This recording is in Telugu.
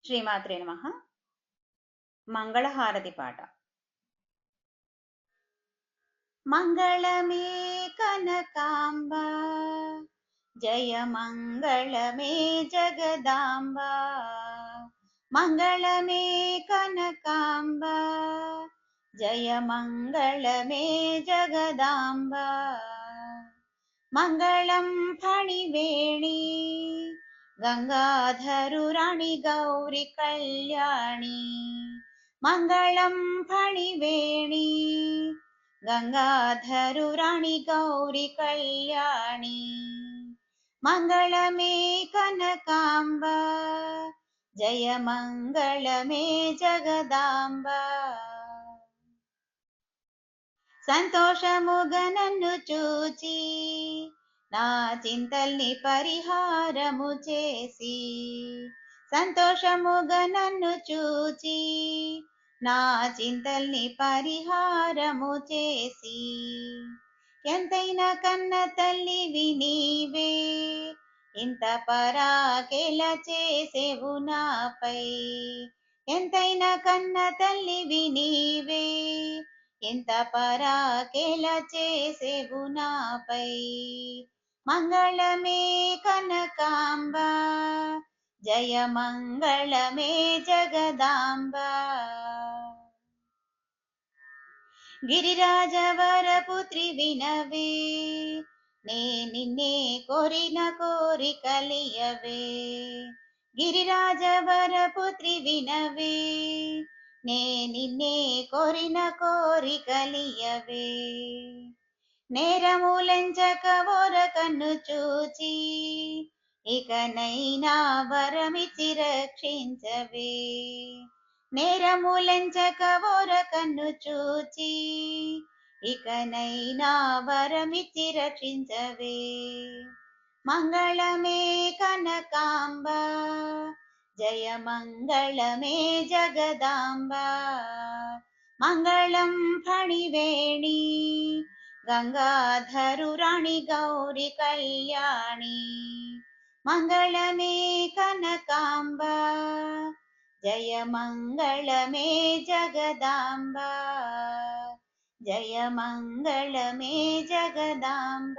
శ్రీమాత్రే నమః. మంగళహారతి పాట. మంగళమే కనకాంబ, జయ మంగళమే జగదాంబ. మంగళమే కనకాంబ, జయ మంగళమే జగదాంబ. మంగళం ఫణివేణి, గంగాధరురాణి గౌరి కళ్యాణి. మంగళం ఫణివేణి, గంగాధరురాణి గౌరి కళ్యాణి. మంగళమే కనకాంబ, జయ మంగళమే జగదాంబ. సంతోషముగ నన్ను చూచి, నా చింతల్ని పరిహారము చేసి. సంతోషముగ నన్ను చూచి, నా చింతల్ని పరిహారము చేసి. ఎంతైనా కన్న తల్లివి నీవే, ఇంత పరాకెల చేసేవు నాపై. ఎంతైనా కన్న తల్లివి నీవే, ఎంత పరాకెల చేసేవు నాపై. మంగళమే కనకాంబ, జయ మంగళమే జగదాంబ. గిరిరాజవరపుత్రి వినవే, నే నిన్నే కోరిన కోరికలియవే. గిరిరాజవరపుత్రి వినవే, నే నిన్నే కోరిన కోరికలియవే. నేరములంచక ఓర కన్ను చూచి, ఇకనైనా వరమిచ్చి రక్షించవే. నేరములంచక ఓర కన్ను చూచి, ఇకనైనా వరమిచ్చి రక్షించవే. మంగళమే కనకాంబ, జయ మంగళమే జగదాంబ. మంగళం ఫణివేణి, గంగాధరురాణి గౌరి కళ్యాణి. మంగళమే కనకాంబ, జయ మంగళమే జగదాంబ. జయ మంగళమే జగదాంబ.